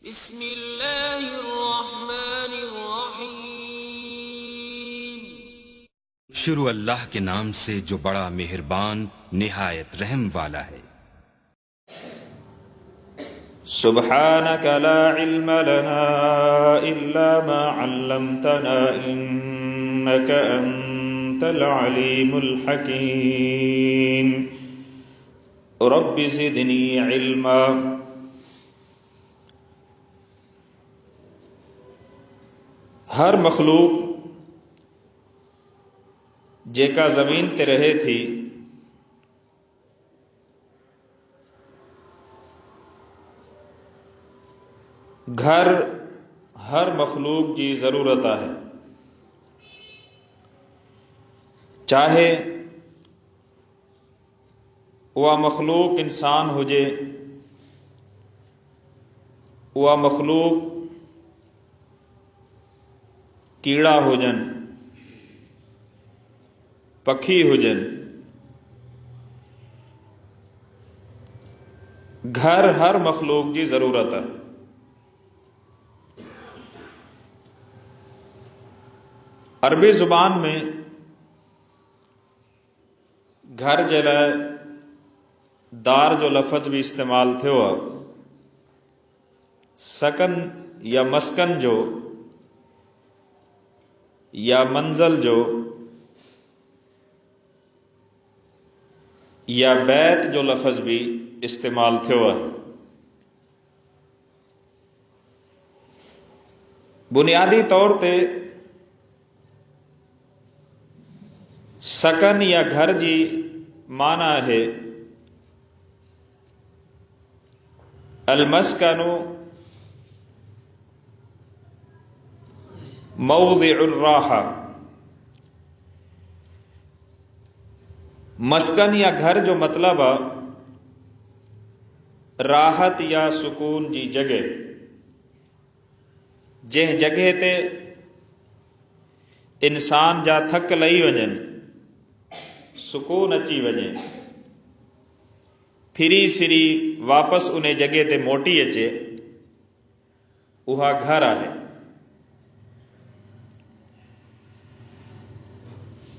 बिस्मिल्लाहिर्रहमानिर्रहीम। शुरू अल्लाह के नाम से जो बड़ा मेहरबान निहायत रहम वाला है। सुब्हानक ला इल्म लना इल्ला मा अल्लमतना इन्नक अंतल अलीमुल हकीम। रब्बि ज़िदनी इल्मा। हर मखलूक जेका ज़मीन ते रहे थी घर हर मखलूक जी ज़रूरत है। चाहे वह मखलूक इंसान हुजे, वह मखलूक कीड़ा हुजन, पखी हुजन, घर हर मखलूक जी ज़रूरत है। अरबी ज़ुबान में घर जे लाइ दार जो लफ़्ज़ भी इस्तेमाल थियो आहे। सकन या मस्कन जो या मंज़ल जो या बैत जो लफ़्ज़ भी इस्तेमाल थियो आहे। बुनियादी तौर ते सकन या घर जी माना है अल-मस्कनु मौज़िउर राहा। मस्कन या घर जो मतलब है राहत या सुकून जी जगह, जंहिं जगह ते इंसान जा थक लही वञनि, सुकून अची वञे, फिरी सिरी वापस उन जगह ते मोटी अचे, उहा घर है।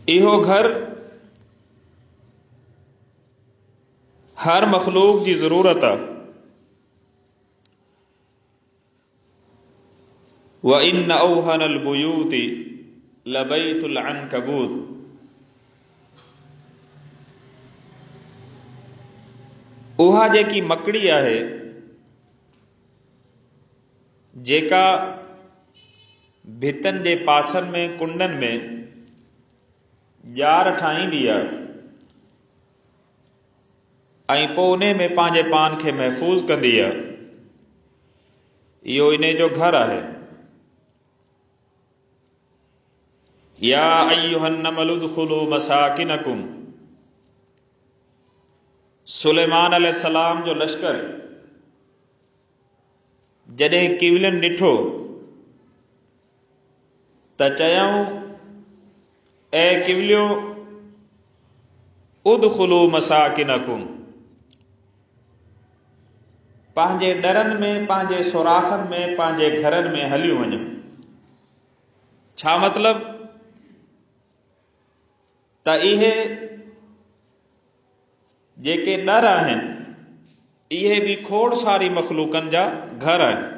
इहो घर हर मखलूक जी ज़रूरत है। व इन्न औहनल बुयूति लबैतुल अन्कबूत। उहा जेकी मकड़ी है जेका भितन जे पासन में कुंडन में जार ठाहींदी आहे ऐं पोइ उन में पंहिंजे पान खे महफ़ूज़ कंदी आहे, इहो इन जो घर है। या अय्युहन नमल उदखुलू मसाकिनकुम। सुलेमान अलैहिस्सलाम जो लश्कर जॾहिं किवलिन ॾिठो त चयऊं, ए किवलियो उदखुलू मसाकिनकुम, पंहिंजे डरनि में, पंहिंजे सुराखनि में, पंहिंजे घरनि में हलियूं वञो। छा मतलब त इहे जेके डर आहिनि इहे भी खोड़ सारी मखलूकनि जा घर आहिनि।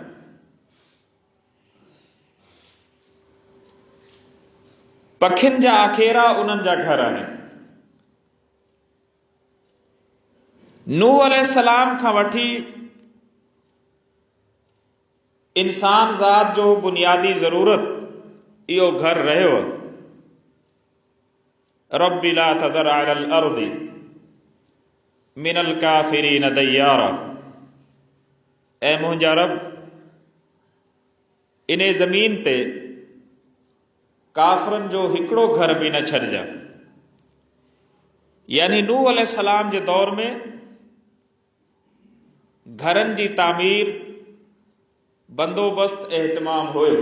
पखियुनि जा आखेरा उन्हनि जा घर आहिनि। नूह अलैहिस्सलाम खां वठी इंसान ज़ात जो बुनियादी ज़रूरत इहो घर रहियो आहे। रब्बि ला तज़र अलल अर्दि मिनल काफिरीन दय्यारा। ऐ मुंहिंजा रब, इन ज़मीन ते काफ़रनि जो हिकिड़ो घर भी न छॾिजां। यानी नूह अलैहिस्सलाम जे दौर में घरनि जी तामीर, बंदोबस्त, एहतमाम हुयो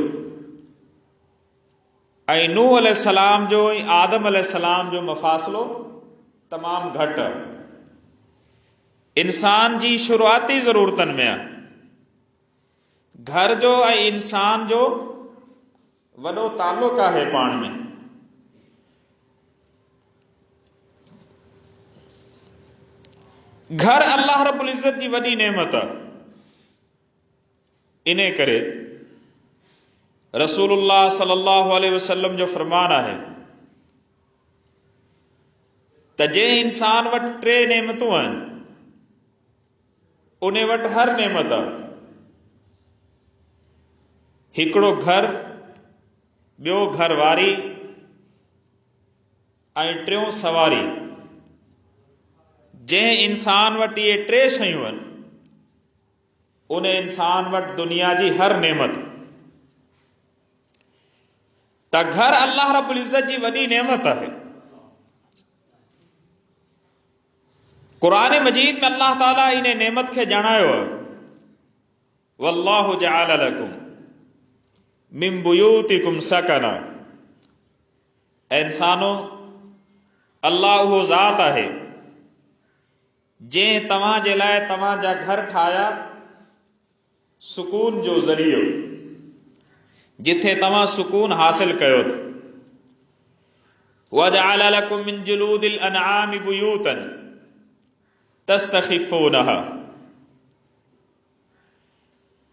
ऐं नूह अलैहिस्सलाम जो ऐं आदम अलैहिस्सलाम जो मफ़ासिलो तमाम घटि आहे। इंसान जी शुरुआती ज़रूरतनि में आहे। घर जो ऐं इंसान जो वॾो ताल्लुक़ आहे पाण में। घर अल्लाह रब्बुल इज़्ज़त जी वॾी नेमत आहे। इन करे रसूलुल्लाह सल्लल्लाहु अलैहि वसल्लम जो फरमान आहे त जे इंसान वटि टे नेमतूं आहिनि उन वटि हर नेमत आहे। हिकिड़ो घर, ॿियो घर वारी ऐं टियों सवारी। जंहिं इंसान वटि इहे टे शयूं आहिनि उन इंसान वटि दुनिया जी हर नेमत। त घर अल्लाह रब्बुल इज़्ज़त जी वॾी नेमत आहे। क़ुरान मजीद में अल्लाह ताला इन नेमत खे ॼाणायो आहे, वल्लाहु जअल लकुम मिन बुयूतिकुम सकना। ऐं इंसानो, अल्लाह उहो ज़ात आहे जंहिं तव्हां जे लाइ तव्हांजा घर ठाहिया सुकून जो ज़रियो, जिथे तव्हां सुकून हासिल कयो था। वजअल लकुम मिन जुलूदिल अनआमि बुयूतन तस्तखिफूनहा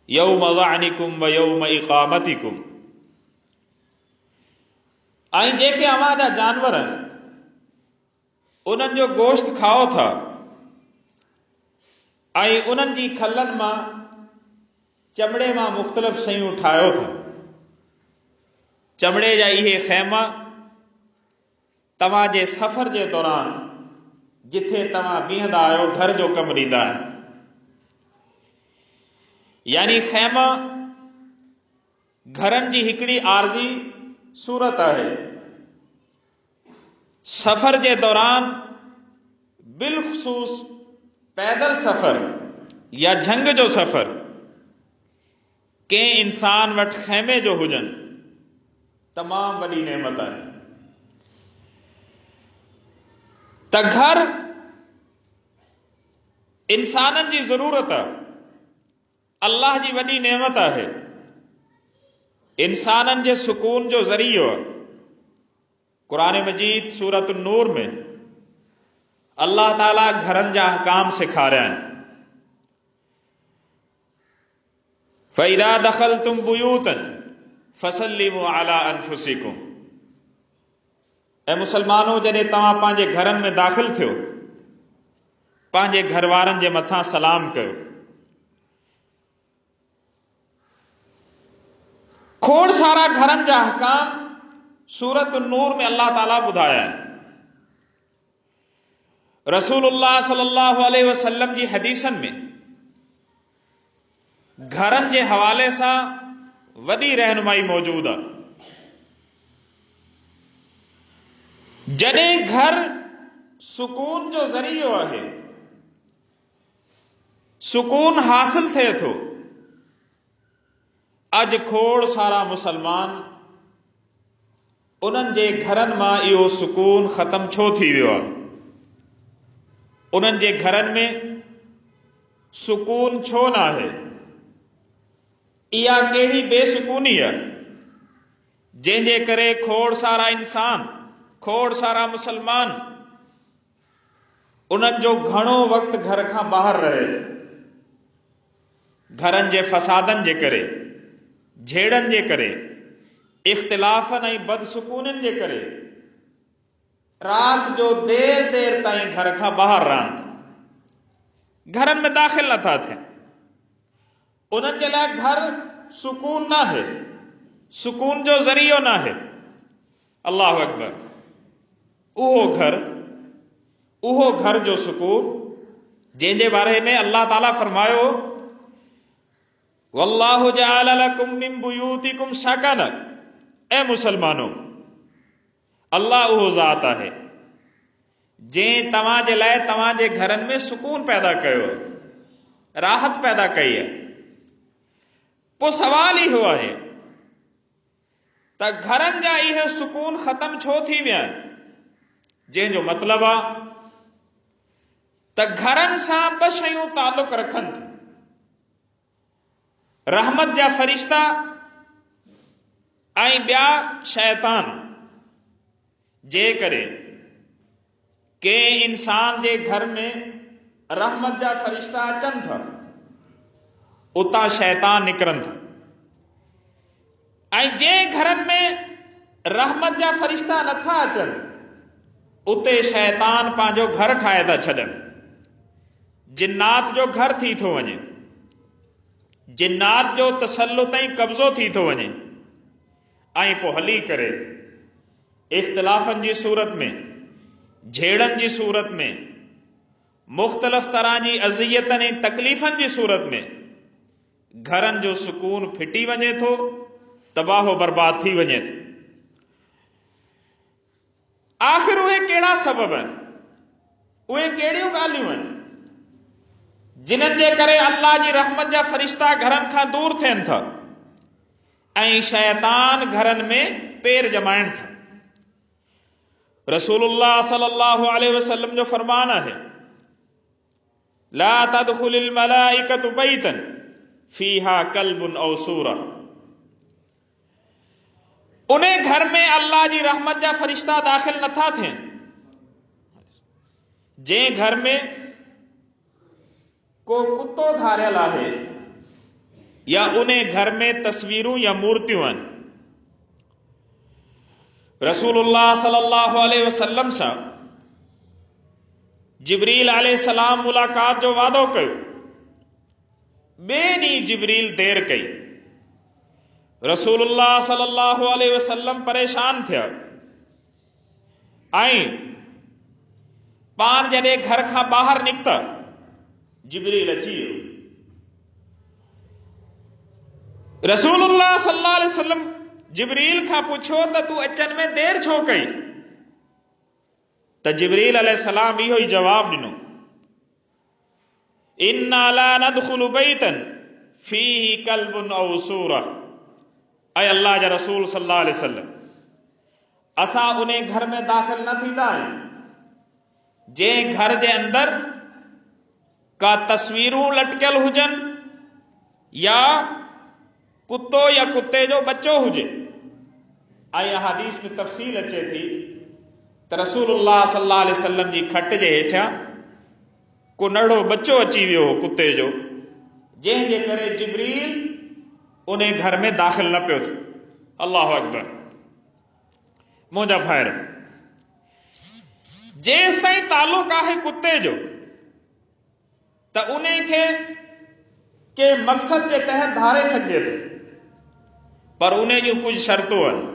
यौम ज़अनिकुम व यौम इक़ामतिकुम। ऐं जेके अव्हां जा जानवर आहिनि उन्हनि जो गोश्त खाओ था ऐं उन्हनि जी खलनि मां चमड़े मां मुख़्तलिफ़ शयूं ठाहियो था। चमड़े जा इहे ख़ैमा तव्हां जे सफ़र जे दौरान जिथे तव्हां बीहंदा आहियो घर जो कमु ॾींदा आहिनि। यानी ख़ैमा घरनि जी हिकिड़ी आर्ज़ी सूरत आहे। सफ़र जे दौरान बिलख़ुसूस पैदल सफ़र या जंग जो सफ़र कंहिं इंसान वटि ख़ैमे जो हुजनि तमामु वॾी नेमत आहे। त घर इंसाननि जी ज़रूरत आहे, अल्लाह जी वॾी नेमत आहे, इंसाननि जे सुकून जो ज़रियो आहे। क़ुरान मजीद सूरत नूर में अल्लाह ताला घरनि जा अहकाम सेखारिया आहिनि। फ़इज़ा दख़लतुम बुयूतन फ़सल्लिमू अला अनफुसिकुम। ऐं मुसलमानों, जॾहिं तव्हां पंहिंजे घरनि में दाख़िल थियो पंहिंजे घर वारनि जे मथां सलाम कयो। खोड़ सारा घरनि जा अहकाम सूरत नूर में अल्लाह ताला ॿुधाया आहिनि। रसूलुल्लाह सल्लल्लाहु अलैहि वसल्लम जी हदीसनि में घरनि जे हवाले सां वॾी रहनुमाई मौजूद आहे। जॾहिं घर सुकून जो ज़रियो आहे, सुकून हासिल थिए थो। अॼु खोड़ सारा मुसलमान उन्हनि जे घरनि मां इहो सुकून ख़त्म छो थी वियो आहे? उन्हनि जे घरनि में सुकून छो न आहे? इहा कहिड़ी बेसुकूनी आहे जंहिंजे करे खोड़ सारा इंसान, खोड़ सारा मुसलमान उन्हनि जो घणो वक़्तु घर खां ॿाहिरि रहे। घरनि जे फसादनि जे करे, झेड़नि जे करे, इख़्तिलाफ़नि ऐं बदसुकूननि जे करे राति जो देर देर ताईं घर खां ॿाहिरि रहनि था, घरनि में दाख़िल नथा थियनि। उन्हनि जे लाइ घर सुकून न आहे, सुकून जो ज़रियो न आहे। अल्लाहु अकबर। उहो घर जो सुकून जंहिंजे बारे में अल्लाह ताला फरमायो, वल्लाहु जअल लकुम मिन बुयूतिकुम सकना। ऐ मुसलमानों, अल्लाह उहो ज़ात आहे जंहिं तव्हां जे लाइ तव्हां जे घरनि में सुकून पैदा कयो, राहत पैदा कई आहे। पोइ सवाल इहो आहे त घरनि जा इहे सुकून ख़त्म छो थी विया आहिनि? जंहिंजो मतिलबु आहे त घरनि सां ॿ शयूं तालुक़ रखनि थियूं। रहमत जा फरिश्ता ऐं ॿिया शैतान जे करे के इंसान जे घर में रहमत जा फरिश्ता अचनि था, उतां शैतान निकिरनि था। ऐं जे घरनि में रहमत जा फरिश्ता नथा अचनि, उते शैतान पंहिंजो घर ठाहे था छॾनि, जिन्नात जो घर थी थो वञे, जिन्नात जो तसल्लुत ऐं कब्ज़ो थी थो वञे, ऐं पोइ हली करे इख़्तिलाफ़नि जी सूरत में, झेड़नि जी सूरत में, मुख़्तलिफ़ तरह जी अज़ियतनि ऐं तकलीफ़नि जी सूरत में घरनि जो सुकून फिटी वञे थो, तबाह बर्बाद थी वञे थो। आख़िर उहे कहिड़ा सबब आहिनि, उहे कहिड़ियूं ॻाल्हियूं आहिनि जिन्हनि जे करे अल्लाह जी रहमत जा फरिश्ता घरनि खां दूर थियनि था ऐं शैतान घरनि में पेर जमाइनि था। रसूलुल्लाह सल्लल्लाहु अलैहि वसल्लम जो फरमान है, ला तदखुलिल मलाइकतु बैतन फीहा कल्बुन औ सूरा। उन्हें घर में अल्लाह जी रहमत जा फरिश्ता दाखिल नथा थियनि जे घर में को कुत्तो धारियल आहे या उन्हें घर में तस्वीरूं या मूर्तियूं आहिनि। रसूलुल्लाह सल्लल्लाहु अलैहि वसल्लम सां जिब्रील अलैहिस्सलाम मुलाकात जो वादो कयो, ॿिए ॾींहुं जिब्रील देर कई। रसूलुल्लाह सल्लल्लाहु अलैहि वसल्लम परेशान थिया ऐं पान जॾहिं घर खां ॿाहिरि निकिता, जिब्रील अची वियो। रसूलुल्लाह सल्लल्लाहु अलैहि वसल्लम जिब्रील खां पुछो त तूं अचनि में देर छो कई? त जिब्रील अलैहिस्सलाम इहो ई जवाब ॾिनो, इन्ना ला नदखुलु बैतन फीही कल्बुन औ सूरा। ऐं अल्लाह जा रसूल सल्लल्लाहु अलैहि वसल्लम, असां उन घर में दाख़िल न थींदा आहियूं जे घर जे अंदर का तस्वीरूं लटकियल हुजनि या कुत्तो या कुत्ते जो बच्चो हुजे। ऐं हदीस में तफ़सील अचे थी त रसूलुल्लाह सल्लल्लाहु अलैहि वसल्लम जी खट जे हेठियां को नंढो बच्चो अची वियो हो कुत्ते जो, जंहिंजे करे जिब्रील उन घर में दाख़िल न पियो थिए। अल्लाहु अकबर। मुंहिंजा भाइर, जेसि ताईं तालुक आहे कुत्ते जो त उन खे के मक़सद जे तहत धारे सघिजे थो, पर उन जूं कुझु शर्तूं आहिनि।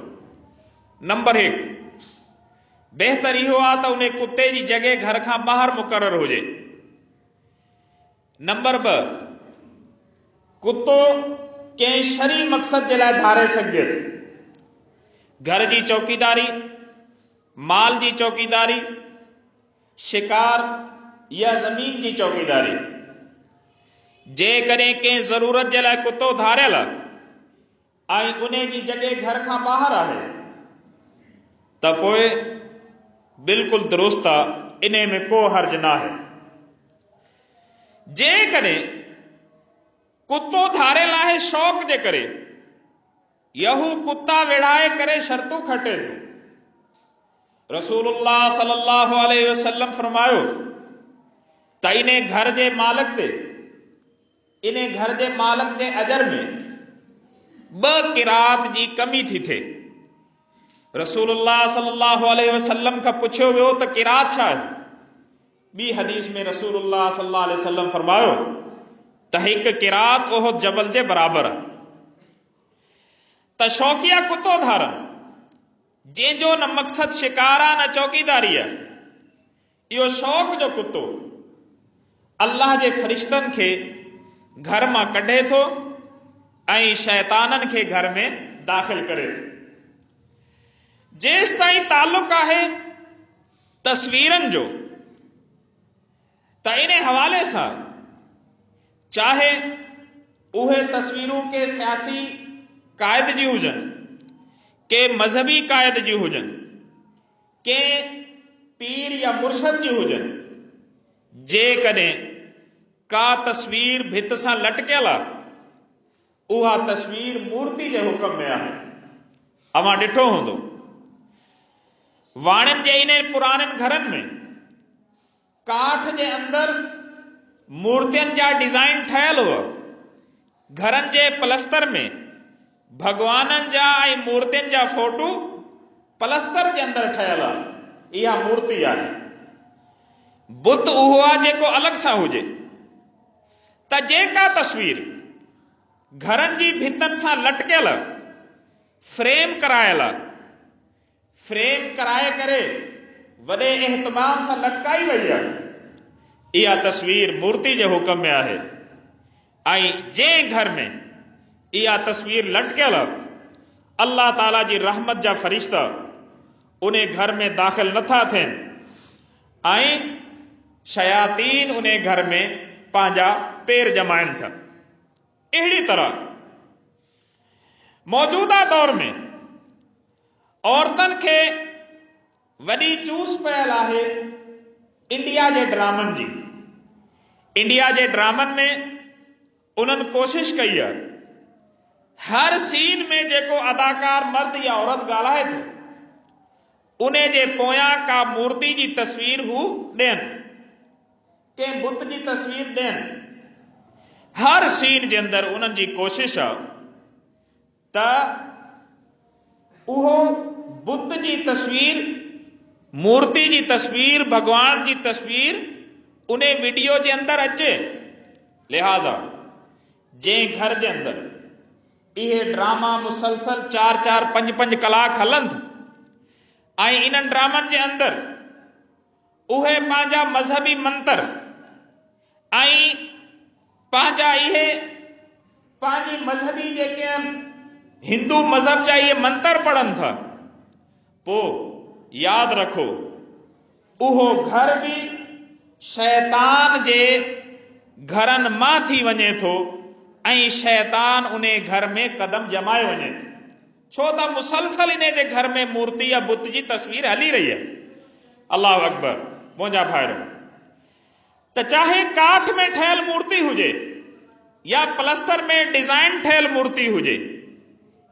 नंबर 1, बहितर इहो आहे त उन कुत्ते जी जॻह घर खां ॿाहिरि मुक़रर हुजे। नंबर 2, कुत्तो कंहिं शरी मक़सद जे लाइ धारे सघिजे थो। घर जी चौकीदारी, माल जी चौकीदारी, शिकार या ज़मीन जी चौकीदारी। जेकॾहिं कंहिं ज़रूरत जे लाइ कुत्तो धारियल आहे ऐं उन जी जॻह घर खां ॿाहिरि आहे त पोइ बिल्कुलु दुरुस्त आहे, इन में को हर्ज न आहे। जेकॾहिं कुत्तो धारियल आहे शौक़ जे करे, यहू कुत्ता विढ़ाए करे शर्तूं खटे थो। रसूलुल्लाह सल्लल्लाहु अलैहि वसल्लम फरमायो त इन घर जे मालिक जे अजर में 2 क़िरात जी कमी थी थिए। रसूलुल्लाह सल्लल्लाहु अलैहि वसल्लम खां पुछियो वियो त क़िरात छा आहे? ॿी हदीस में रसूलुल्लाह सल्लल्लाहु अलैहि वसल्लम फरमायो त हिकु क़िरात उहद जबल जे बराबर आहे। त शौक़िया कुत्तो धारनि, जंहिंजो न मक़सद शिकार आहे न चौकीदारी आहे, इहो शौक़ जो कुत्तो अल्लाह जे फरिश्तनि खे घर मां कढे थो ऐं शैताननि खे घर में दाख़िल करे थो। जेसि ताईं ताल्लुक़ आहे तस्वीरनि जो, त इन हवाले सां चाहे उहे तस्वीरूं के सियासी क़ाइद जी हुजनि, के मज़हबी क़ाइद जी हुजनि, के पीर या मुर्शद जी हुजनि, जेकॾहिं का तस्वीर भित सां लटकियल आहे उहा तस्वीर मूर्ति जे हुक्म में आहे। अवां ॾिठो हूंदो वाणियुनि जे इन पुराननि घरनि में काठ जे अंदरि मूर्तियुनि जा डिज़ाइन ठहियल हुआ। घरनि जे प्लस्तर में भगवाननि जा ऐं मूर्तियुनि जा फोटो प्लस्तर जे अंदरि ठहियल आहे। इहा मूर्ति आहे। बुत उहो आहे जेको अलॻि सां हुजे। त जेका तस्वीर घरनि जी भितनि सां लटकियल फ्रेम करायल आहे, फ्रेम कराए करे वॾे एहतमाम सां लटकाई वई आहे, इहा तस्वीर मूर्ति जे हुक्म में आहे। ऐं जंहिं घर में इहा तस्वीर लटकियल अल्लाह ताला जी रहमत जा फ़रिश्ता उन घर में दाख़िल नथा थियनि ऐं शयातीन उन घर में पंहिंजा पेर जमाइनि था। अहिड़ी तरह मौजूदा दौर में औरतुनि खे वॾी चूस पयल आहे इंडिया जे ड्रामनि जी। इंडिया जे ड्रामनि में उन्हनि कोशिश कई आहे हर सीन में जेको अदाकार मर्द या औरत ॻाल्हाए थो उन जे पोयां का मूर्ति जी तस्वीर हू ॾियनि, कंहिं बुत जी तस्वीर ॾियनि। हर सीन जे अंदरि उन्हनि जी कोशिश आहे त उहो बुत जी तस्वीर, मूर्ति जी तस्वीर, भगवान जी तस्वीर उन वीडियो जे अंदरि अचे। लिहाज़ा जंहिं घर जे अंदरि इहे ड्रामा मुसलसल 4-4, 5-5 कलाक हलनि ऐं इन्हनि ड्रामनि जे अंदरि उहे पंहिंजा मज़हबी मंतर ऐं पंहिंजा इहे पंहिंजी मज़हबी जेके हिंदू मज़हब जा इहे मंतर पढ़नि था, पोइ यादि रखो उहो घर बि शैतान जे घरनि मां थी वञे थो ऐं शैतान उन घर में कदम जमाए वञे थो। छो त मुसलसल इन जे घर में मूर्ति या बुत जी तस्वीर हली रही आहे। अल्लाह अकबर। मुंहिंजा भाइरो, त चाहे काठ में ठहियल मूर्ति हुजे या प्लस्तर में डिजाइन ठहियल मूर्ति हुजे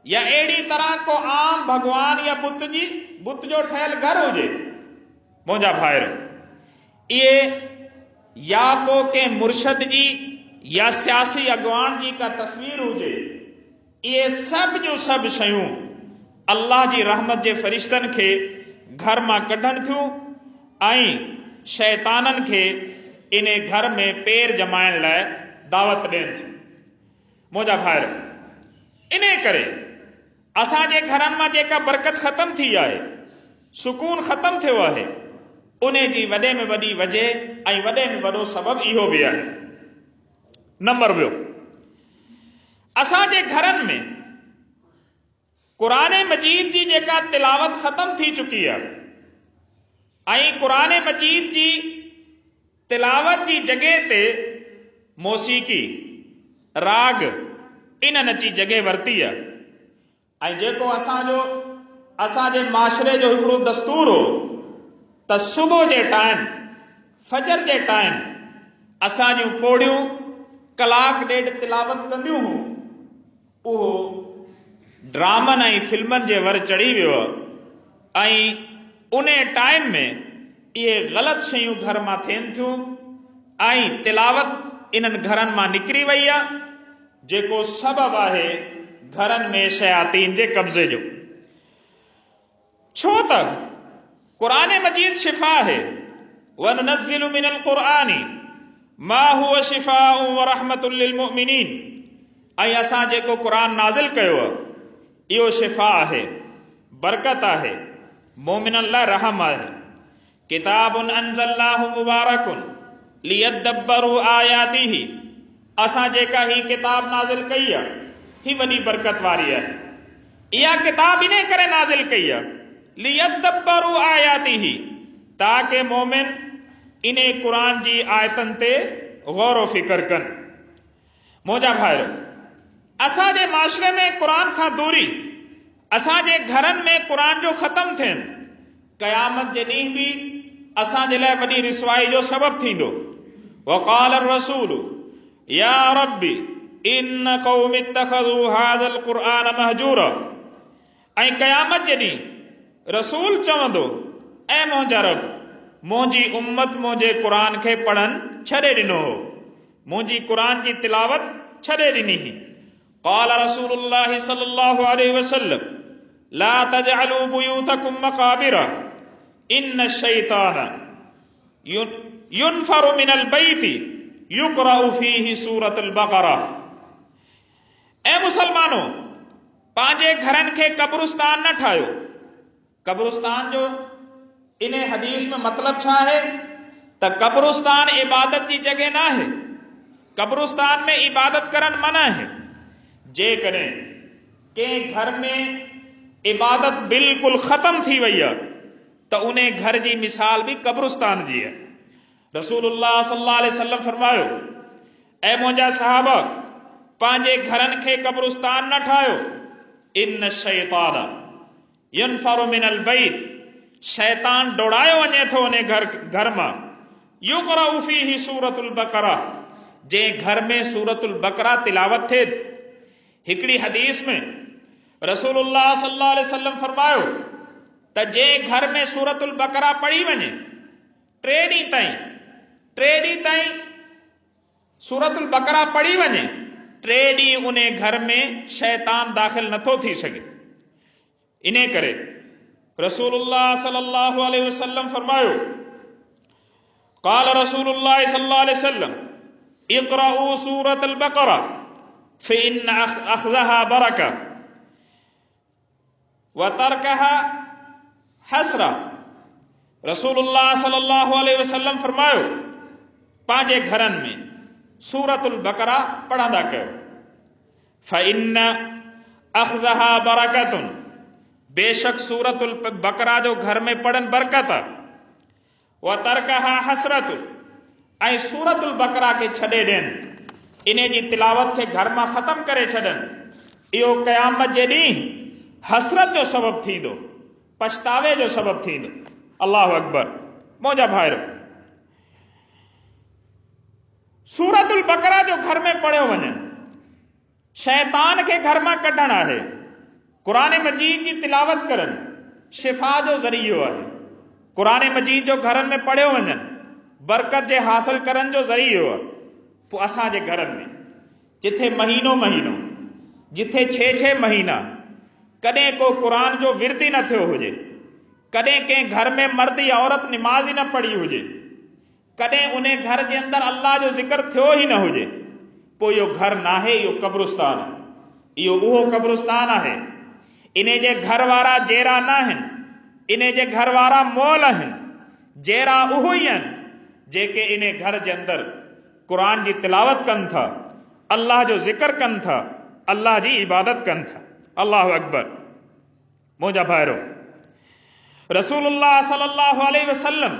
या अहिड़ी तरह को आम भगवान या बुत जो ठहियल घर हुजे, मुंहिंजा भाइरो, इहे या को कंहिं मुर्शद जी या सियासी अॻवान जी का तस्वीर हुजे, इहे सभु जूं सभु शयूं अल्लाह जी रहमत जे फ़रिश्तनि खे घर मां कढनि थियूं ऐं शैताननि खे इन घर में पेर जमाइण लाइ दावत ॾियनि थियूं। मुंहिंजा भाइर, इन करे असांजे घरनि मां जेका बरकत ख़तम थी आहे, सुकून ख़तम थियो आहे, उन जी वॾे में वॾी वजह ऐं वॾे में वॾो सबबु इहो बि आहे। नंबर ॿियो, असांजे घरनि में क़ुरान मजीद जी जेका तिलावत ख़तम थी चुकी आहे ऐं क़ुरान मजीद जी तिलावत जी जॻह ते मौसीकी, राग इन्हनि अची जॻह वरिती आहे। ऐं जेको असांजे माशरे जो हिकिड़ो दस्तूर हो त सुबुह जे टाइम, फजर जे टाइम असां जूं पोड़ियूं कलाक ॾेढ तिलावत कंदियूं हुयूं, उहो ड्रामनि ऐं फिल्मनि जे वर चढ़ी वियो आहे ऐं उन टाइम में इहे ग़लति शयूं घर मां थियनि थियूं ऐं तिलावत इन्हनि घरनि मां निकिरी वई आहे, जेको सबबु आहे घरनि में शयातीन जे कब्ज़े जो। छो त क़ुरान मजीद शिफ़ा है, वनुनज़्ज़िलु मिनल क़ुरआनी मा हुव शिफ़ाउन व रहमतुल लिल मुमिनीन, ऐं असां जेको क़ुरान नाज़िल कयो आहे इहो शिफ़ा आहे, बरकत आहे, मोमिननि लाइ रहम आहे। किताबुन अंज़लनाहु मुबारकुन लियद्दब्बरू आयातिही, असां जेका ही किताब नाज़िल कई आहे ही वॾी बरकत वारी आहे। इहा किताब इन करे नाज़िल कई आहे लियद्दब्बरू आयातिही, ताकि मोमिन इन क़ुरान जी आयतनि ते गौर फिक्र कनि। मुंहिंजा भाइरो, असांजे माशरे में क़ुरान खां दूरी, असांजे घरनि में क़ुरान जो ख़तम थियनि, क़यामत जे ॾींहुं बि असांजे लाइ वॾी रिसवाई जो सबबु थींदो। वक़ाल रसूल या रब्बी इन क़ौम इत्तख़ज़ू हाज़ल क़ुरआन महजूरा। ऐं क़यामत जे ॾींहुं रसूल चवंदो, ऐं मुंहिंजा रब, मुंहिंजी उम्मत मुंहिंजे क़ुरान खे पढ़नि छॾे ॾिनो हो, मुंहिंजी क़ुरान जी तिलावत छॾे ॾिनी हुई। क़ाल रसूलुल्लाह सल्लल्लाहु अलैहि वसल्लम ला तजअलू बुयूतकुम मक़ाबिरा इन्न शैतान युनफरु मिनल बैति युक़रअु फीहि सूरतुल बक़रा। ऐ मुसलमानो, पंहिंजे घरनि खे कब्रिस्तान न ठाहियो। कब्रिस्तान जो इन हदीस में मतिलब छा है त कब्रिस्तान इबादत जी जगह ना है। कब्रिस्तान में इबादत करण मना है। जेकॾहिं कंहिं घर में इबादत बिल्कुलु ख़त्म थी वई आहे त उन घर जी मिसाल भी कब्रिस्तान जी है। रसूलुल्लाह सल्लल्लाहु अलैहि वसल्लम फरमायो, ऐ मुंहिंजा सहाबा, पंहिंजे घरनि खे कब्रिस्तान न ठाहियो। इन शैतान यनफरु मिनल बैत, शैतान दौड़ायो वञे थो उन घर मां। युक़रअु फीहि सूरतुल बक़रा, जे घर में सूरतुल बक़रा तिलावत थिए थी। हिकिड़ी हदीस में रसूलुल्लाह सल्लल्लाहु अलैहि वसल्लम फरमायो त जे घर में सूरतुल बक़रा पढ़ी वञे, टे ॾींहं ताईं सूरतुल बक़रा पढ़ी वञे, टे ॾींहं उन घर में शैतान दाख़िल नथो थी सघे। इन करे रसूलुल्लाह सल्लल्लाहु अलैहि वसल्लम फरमायो, क़ाल रसूलुल्लाह सल्लल्लाहु अलैहि वसल्लम इक़रअू सूरतुल बक़रा फ़इन्न अख़्ज़हा बरका व तर्कहा हसरा। रसूलुल्लाह सल्लल्लाहु अलैहि वसल्लम फरमायो, पंहिंजे घरनि में सूरतुल बक़रा पढ़ंदा कयो। फ़इन्न अख़्ज़हा बरकतुन, बेशक सूरतुल बक़रा जो घर में पढ़नि बरकत आहे। व तर्कहा हसरत, ऐं सूरतुल बक़रा खे छॾे ॾियनि, इन जी तिलावत खे घर मां ख़त्म करे छॾनि, इहो क़यामत जे ॾींहुं हसरत जो सबबु थींदो, पछतावे जो सबबु थींदो। अल्लाहु अकबर। मुंहिंजा भाइरो, सूरतुल बक़रा जो घर में पढ़ियो वञे, शैतान खे घर मां कढणु आहे। क़ुरान मजीद जी तिलावत करनि शिफ़ा जो ज़रियो आहे। क़ुरान मजीद जो घरनि में पढ़ियो वञनि बरकत जे हासिल करण जो ज़रियो आहे। पोइ असांजे घरनि में जिथे महीनो महीनो, जिथे 6 महीना कॾहिं को क़ुरान जो विर्द ई न थियो हुजे, कॾहिं कंहिं घर में मर्द या औरत निमाज़ ई न पढ़ी हुजे, कॾहिं उन घर जे अंदरि अल्लाह जो ज़िक्र थियो ई न हुजे, पोइ इहो घर नाहे, इहो कब्रिस्तान आहे। इहो उहो कब्रिस्तान आहे। इन जे घर वारा जहिड़ा न आहिनि, इन जे घर वारा मोल आहिनि, जहिड़ा उहो ई आहिनि जेके इन घर जे अंदरि क़ुरान जी तिलावत कनि था, अल्लाह जो ज़िक्र कनि था, अल्लाह जी इबादत कनि था। अल्लाहु अकबर। मुंहिंजा भाइरो, रसूलुल्लाह सल्लल्लाहु अलैहि वसल्लम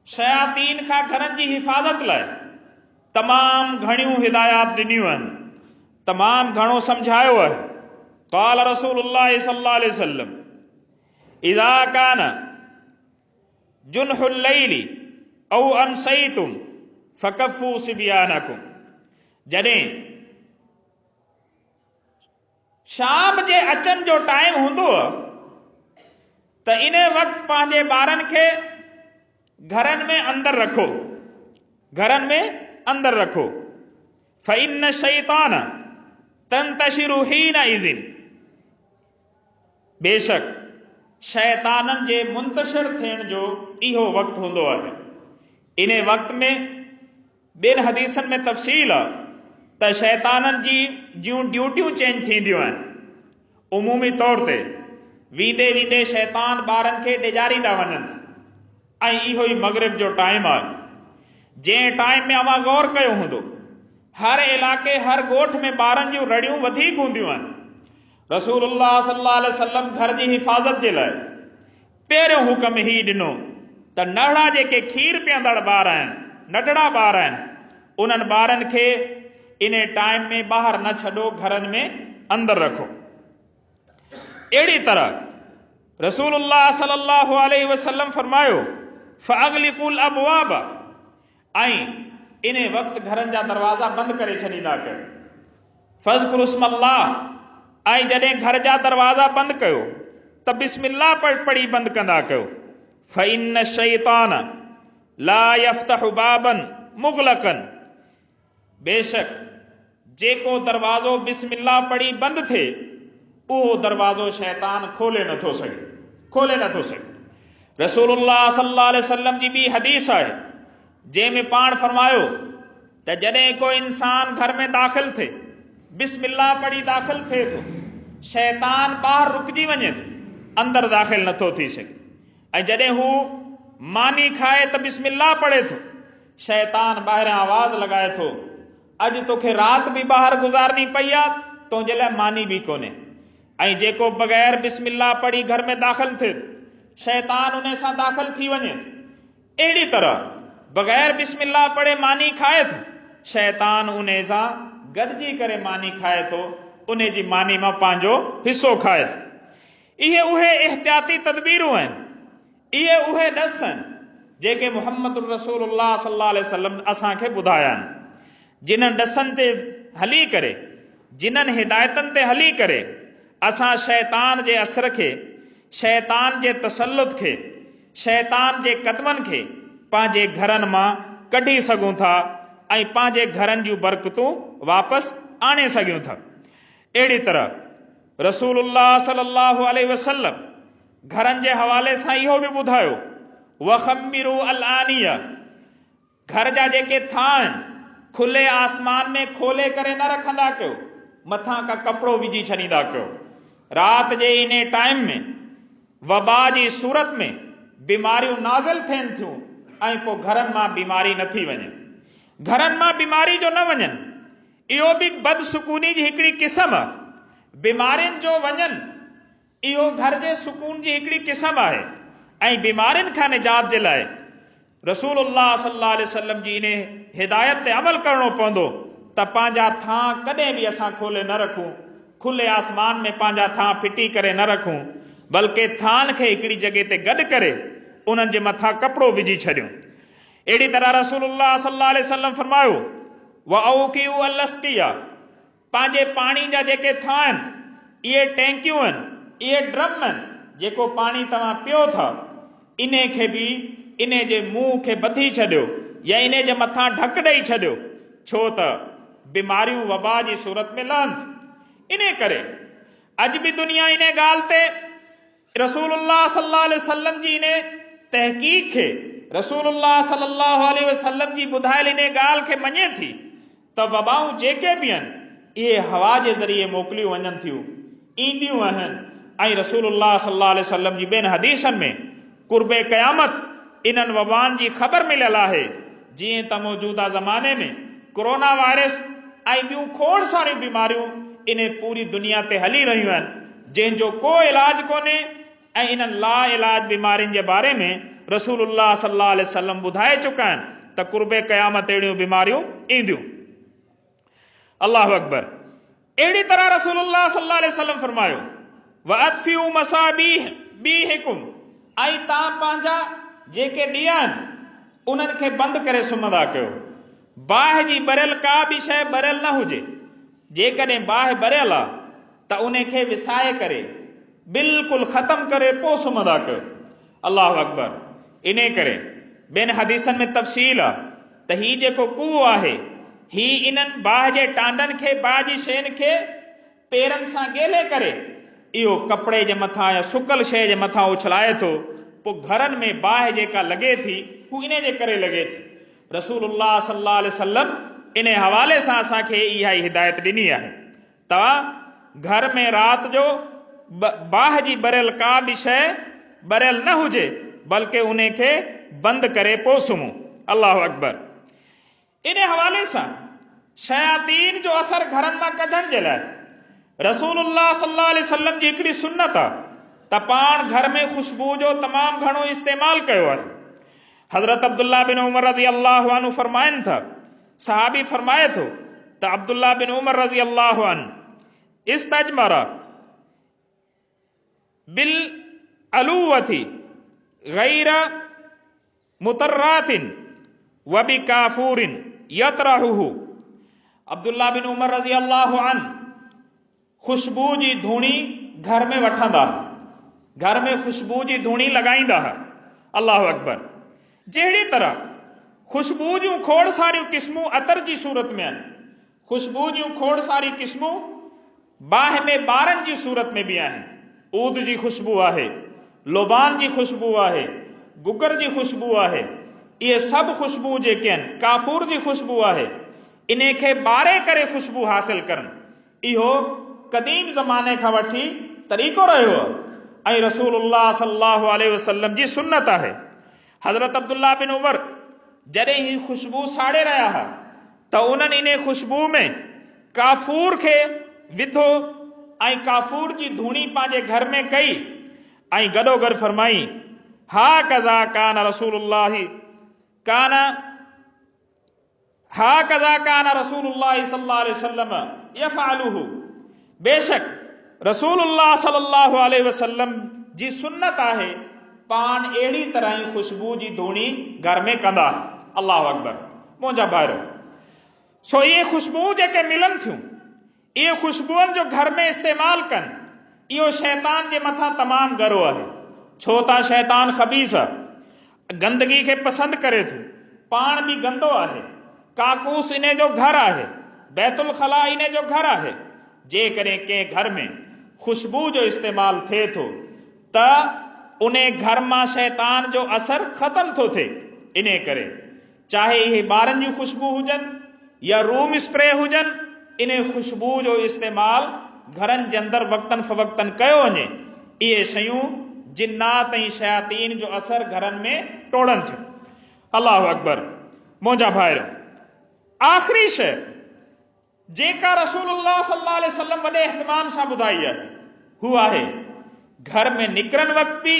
शयातीन खां घरनि जी हिफ़ाज़त लाइ तमामु घणियूं हिदायत ॾिनियूं आहिनि, तमामु घणो सम्झायो आहे। क़ाल रसूलुल्लाह सल्लल्लाहु अलैहि वसल्लम इज़ा कान जुन्हुल लैली औ अमसैतुम फ़कफ़ू सिबियानकुम, जॾहिं शाम जे अचनि जो टाइम हूंदो त इन वक़्तु पंहिंजे ॿारनि खे घरनि में अंदरि रखो, घरनि में अंदरि रखो। फ़इन्न शैतान तंतशिरु हीना इज़िन, बेशक शैताननि जे मुंतशिर थियण जो इहो वक़्तु हूंदो आहे। इन वक़्त में ॿिनि हदीसनि में तफ़सील आहे त शैताननि जी जूं ड्यूटियूं चेंज थींदियूं आहिनि। उमूमी तौर ते वींदे वींदे शैतान ॿारनि खे ॾेजारींदा वञनि था, ऐं इहो ई मग़रिब जो टाइम आहे। जंहिं टाइम में अवां गौर कयो हूंदो, हर इलाइक़े हर ॻोठ में ॿारनि जूं रड़ियूं वधीक हूंदियूं आहिनि। रसूलुल्लाह सल्लल्लाहु अलैहि वसल्लम घर जी हिफ़ाज़त जे लाइ पहिरियों हुकम ही ॾिनो त नढ़ा जेके खीर पीअंदड़ ॿार आहिनि, नंढड़ा ॿार आहिनि, उन्हनि ॿारनि खे इन टाइम में ॿाहिरि न छॾो, घरनि में अंदरि रखो। अहिड़ी तरह रसूलुल्लाह सल्लल्लाहु अलैहि वसल्लम फरमायो फ़अग़लिक़ुल अबवाब, ऐं इन वक़्तु घरनि जा दरवाज़ा बंदि करे छॾींदा कयो। फज़कुरु इस्मल्लाह, ऐं जॾहिं घर जा दरवाज़ा बंदि कयो त बिस्मिल्लाह पढ़ी बंदि कंदा कयो। फ़इन्न शैतान ला यफ्तहु बाबन मुग़लक़न, बेशक जेको दरवाज़ो बिस्मिल्लाह पढ़ी बंदि थिए उहो दरवाज़ो शैतान खोले नथो सघे। रसूलुल्लाह सल्लल्लाहु अलैहि वसल्लम जी ॿी हदीस आहे जंहिंमें पाण फरमायो त जॾहिं कोई इंसान घर में दाख़िल थिए, बिस्मिल्लाह पढ़ी दाख़िल थिए थो, शैतान ॿाहिरि रुकिजी वञे थो, अंदरि दाख़िल नथो थी सघे। ऐं जॾहिं हू मानी खाए त बिस्मिल्लाह पढ़े थो, शैतान ॿाहिरियां आवाज़ लॻाए थो, अॼु तोखे राति बि ॿाहिरि गुज़ारणी पई आहे, तुंहिंजे लाइ मानी बि कोन्हे। ऐं जेको बग़ैर बिस्मिल्लाह पढ़ी घर में दाख़िल थिए थो, शैतान उन सां दाख़िल थी वञे थो। अहिड़ी तरह बग़ैर बिस्मिल्लाह पढ़े मानी खाए थो, शैतान उन सां गॾिजी करे मानी खाए थो, उन जी मानी मां पंहिंजो हिसो खाए थो। इहे उहे एहतियाती तदबीरूं आहिनि, इहे उहे ॾस आहिनि जेके मुहम्मद रसूलुल्लाह सल्लल्लाहु अलैहि वसल्लम असांखे ॿुधाया आहिनि। जिन्हनि ॾसनि ते हली करे, जिन्हनि हिदायतनि ते हली करे असां शैतान जे असर खे, शैतान जे तसल्लुत खे, शैतान जे क़दमनि खे पंहिंजे घरनि मां कढी सघूं था ऐं पंहिंजे घरनि जूं बरकतूं वापसि आणे सघूं था। अहिड़ी तरह रसूलुल्लाह सल्लल्लाहु अलैहि वसल्लम घरनि जे हवाले सां इहो बि ॿुधायो, वख़म्मिरू अल-आनिया, घर जा जेके थां आहिनि खुले आसमान में खोले करे न रखंदा कयो, मथां का कपिड़ो विझी छॾींदा कयो। राति जे इन टाइम में वबा जी सूरत में बीमारियूं नाज़िल थियनि थियूं ऐं पोइ घरनि मां बीमारी न थी वञे, घरनि मां बीमारी जो न वञनि, इहो बि बदसुकूनी जी हिकिड़ी क़िस्म आहे। बीमारियुनि जो वञनि इहो घर जे सुकून जी हिकिड़ी क़िस्म आहे। ऐं बीमारियुनि खां निजात जे लाइ रसूलुल्लाह सल्लल्लाहु अलैहि वसल्लम जी इन हिदायत ते अमल करणो पवंदो त पंहिंजा थां कॾहिं बि असां खोले न रखूं, खुले आसमान में पंहिंजा थां फिटी करे न रखूं, बल्कि थान खे हिकिड़ी जॻह ते गॾु करे उन्हनि जे मथां कपिड़ो विझी छॾियूं। अहिड़ी तरह रसूलुल्लाह सल्लल्लाहु अलैहि वसल्लम फरमायो, वऔकियू अल-अस्किया, पंहिंजे पाणी जा जेके थां आहिनि, इहे टैंकियूं आहिनि, इहे ड्रम आहिनि, जेको पाणी तव्हां पियो था, इन खे बि इन जे मुंहं खे ॿधी छॾियो या इन जे मथां ढक ॾेई छॾियो, छो त बीमारियूं वबा जी सूरत में लहनि। इन करे अॼु बि दुनिया इन ॻाल्हि ते रसूलुल्लाह सल्लल्लाहु अलैहि वसल्लम जी इन तहक़ीक़ खे, रसूलुल्लाह सल्लल्लाहु अलैहि वसल्लम जी ॿुधायल इन ॻाल्हि खे मञे थी त वबाऊं जेके बि आहिनि इहे हवा जे ज़रिए मोकिलियूं वञनि थियूं, ईंदियूं आहिनि। ऐं रसूलुल्लाह सल्लल्लाहु अलैहि वसल्लम जी ॿियनि हदीसनि में कुर्बे क़यामत इन्हनि वबाउनि जी ख़बर मिलियल आहे। जीअं त मौजूदा ज़माने में कोरोना वायरस ऐं ॿियूं खोड़ सारियूं बीमारियूं इन पूरी दुनिया ते हली रहियूं आहिनि, जंहिंजो को इलाज कोन्हे। ऐं इन्हनि ला इलाज बीमारियुनि जे बारे में रसूलुल्लाह सल्लल्लाहु अलैहि वसल्लम ॿुधाए चुका आहिनि त कुर्बे क़यामत अहिड़ियूं बीमारियूं ईंदियूं। अल्लाहु अकबर। अहिड़ी तरह रसूलुल्लाह सल्लल्लाहु अलैहि वसल्लम फरमायो, वअत्फियू मसाबीहिकुम, ऐं तव्हां पंहिंजा जेके ॾीआ आहिनि उन्हनि खे बंदि करे सुम्हंदा कयो। बाहि जी ॿरियल का बि शइ ॿरियल न हुजे, जेकॾहिं बाहि ॿरियल आहे त उन खे विसाए करे बिल्कुलु ख़तमु करे पोइ सुम्हंदा कयो। अल्लाहु अकबर। इन करे ॿियनि हदीसनि में तफ़सील आहे त हीउ जेको कुओ आहे, हीउ इन्हनि बाहि जे टांडनि खे, बाहि जी शयुनि खे पेरनि सां ॻेले करे इहो कपिड़े जे मथां या सुकल शइ जे मथां उछलाए थो। पोइ घरनि में बाहि जेका लॻे थी हू इन जे करे लॻे थी। रसूलुल्लाह सल्लल्लाहु अलैहि वसल्लम इन हवाले सां असांखे इहा ई हिदायत ॾिनी आहे, तव्हां घर में राति जो बाहि जी ॿरियल का बि शइ ॿरियल न हुजे, बल्कि उन खे बंदि करे पोइ सुम्हो। अल्लाहु अकबर। इन हवाले सां शयातीन जो असर घरनि मां कढण जे लाइ रसूलुल्लाह सल्लल्लाहु अलैहि वसल्लम जी हिकिड़ी सुन्नत आहे त पाण घर में खुशबू जो तमामु घणो इस्तेमालु कयो आहे। हज़रत अब्दुल्लाह बिन उमर रज़ी अल्लाहु अन्हु फरमाइनि था, सहाबी फरमाए थो त अब्दुल्लाह बिन उमर रज़ी अल्लाहु अन्हु इस्तजमर बिल अलूवती गैर मुतर्रातिन व बि काफूरिन यतरहुहु। अब्दुल्ला बिन उमर रज़ी अल्लाहु अन खुशबू जी धूणी घर में वठंदा, घर में खुशबू जी धूणी लगाईंदा। अल्लाह अकबर। जहिड़ी तरह खुशबू जूं खोड़ सारियूं क़िस्मूं अतर जी सूरत में आहिनि, खुशबू जूं खोड़ सारियूं क़िस्मूं बाहि में ॿारनि जी सूरत में बि आहिनि। ऊद जी खुशबू आहे, लोबान जी खुशबू आहे, गुगर जी खुशबू आहे। इहे सभु खुशबू जेके आहिनि, काफूर जी खुशबू आहे, इन खे ॿारे करे खुशबू हासिल करणु इहो क़दीम ज़माने खां वठी तरीक़ो रहियो आहे ऐं रसूलुल्लाह सल्लल्लाहु अलैहि वसल्लम जी सुन्नत आहे। हज़रत अब्दुल्ला बिन उमर जॾहिं ही खुशबू साड़े रहिया हुआ त उन्हनि इन खुशबू में काफूर खे विधो ऐं काफूर जी धूणी पंहिंजे घर में कई ऐं गॾोगॾु फरमाई, हा कज़ा कान रसूलुल्लाह कान हा कज़ा कान रसूलुल्लाह सल्लल्लाहु अलैहि वसल्लम यफ़अलुहु। बेशक रसूलुल्लाह सल्लल्लाहु अलैहि वसल्लम जी सुन्नत आहे पान अहिड़ी तरह ही खुशबू जी धूणी घर में कंदा। अल्लाह अकबर। मुंहिंजा भाइरो, सो ये खुशबू जेके मिलन थियूं, इहे खुशबुअनि जो घर में इस्तेमाल कनि, इहो शैतान जे मथां तमामु गरो आहे। छो त शैतान खबीस आहे, गंदगी खे पसंदि करे थो, पाण बि गंदो आहे। काकूस इन जो घर आहे, बैतुल खला इन जो घर आहे। जेकॾहिं कंहिं घर में खुशबू जो इस्तेमाल थिए थो त उन घर मां शैतान जो असर ख़तम थो थिए। इन करे चाहे इहे ॿारनि जूं खुशबू हुजनि या रूम स्प्रे हुजनि, इन खुशबू जो इस्तेमाल घरनि जे अंदरि वक़्तन फ़वक़्तन कयो वञे। इहे शयूं जिन्नात ऐं शयातीन जो असर घरनि में टोड़नि थियूं। अल्लाह अकबर। मुंहिंजा भाइरो, आख़िरी शइ जेका रसूलुल्लाह सल्लल्लाहु अलैहि वसल्लम वॾे इहतिमाम सां ॿुधाई आहे, हू आहे घर में निकिरनि वक़्तु बि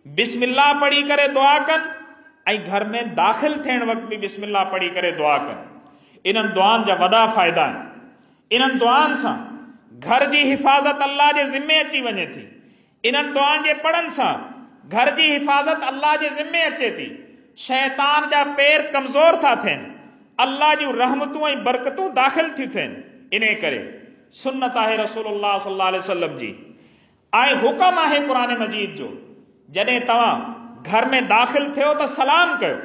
बिस्मिल्लाह पढ़ी करे दुआ कनि ऐं घर में दाख़िल थियण वक़्तु बि बिस्मिल्लाह पढ़ी करे दुआ कनि। इन्हनि दुआनि जा वॾा फ़ाइदा आहिनि। इन्हनि दुआनि सां घर जी हिफ़ाज़त अल्लाह जे ज़िम्मे अची वञे थी। इन्हनि दुआनि जे पढ़नि सां घर जी हिफ़ाज़त अल्लाह जे ज़िम्मे अचे थी। शैतान जा पेर कमज़ोर था थियनि, अल्लाह जूं रहमतूं ऐं बरकतूं दाख़िल थियूं थियनि। इन करे सुन्नत आहे रसूलुल्लाह सल्लल्लाहु अलैहि वसल्लम जी ऐं हुकम आहे क़ुरान मजीद जो, जॾहिं तव्हां घर में दाख़िल थियो त सलाम कयो,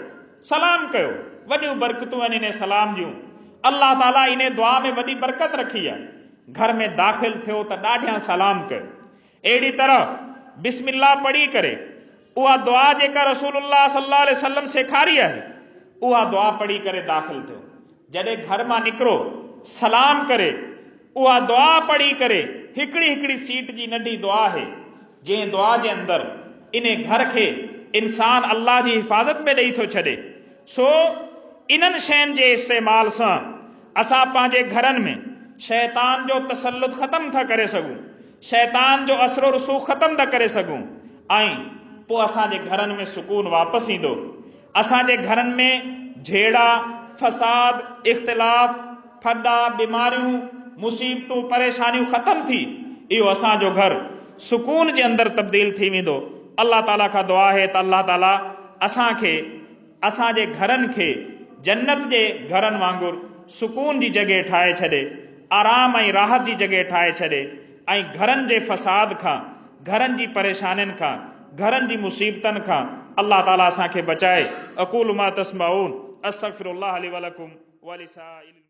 सलाम कयो। वॾियूं बरकतूं आहिनि इन सलाम जूं। अल्लाह ताला इन दुआ में वॾी बरकत रखी आहे। घर में दाख़िल थियो त ॾाढियां सलाम कयो। अहिड़ी तरह बिस्मिल्लाह पढ़ी करे उहा दुआ जेका रसूलुल्लाह सल्लल्लाहु अलैहि वसल्लम सेखारी आहे, उहा दुआ पढ़ी करे दाख़िल थियो। जॾहिं घर मां निकिरो सलाम करे उहा दुआ पढ़ी करे, हिकिड़ी हिकिड़ी सीट जी नंढी दुआ आहे, जंहिं दुआ जे अंदरि इन घर खे इंसान अल्लाह जी हिफ़ाज़त में ॾेई थो छॾे। सो इन्हनि शयुनि जे इस्तेमाल सां असां पंहिंजे घरनि में शैतान जो तसल्लुत ख़तम था करे सघूं, शैतान जो असर रसूख़ ख़तम था करे सघूं ऐं पोइ असांजे घरनि में सुकून वापसि ईंदो। असांजे घरनि में झेड़ा, फसाद, इख़्तिलाफ़, फॾा, बीमारियूं, मुसीबतूं, परेशानियूं ख़तम थी इहो असांजो घर सुकून जे अंदरि तब्दील थी वेंदो। अल्लाह ताला खां दुआ आहे त अल्लाह ताला असांखे असांजे घरनि खे जन्नत जे घरनि वांगुरु सुकून जी जॻह ठाहे छॾे, आराम ऐं राहत जी जॻह ठाहे छॾे ऐं घरनि जे फसाद खां, घरनि जी परेशानियुनि खां, घरनि जी मुसीबतनि खां अल्लाह ताला असांखे बचाए। अक़ूलु मा तस्मऊन, अस्तग़फिरुल्लाह ली व लकुम व लिसाइरिल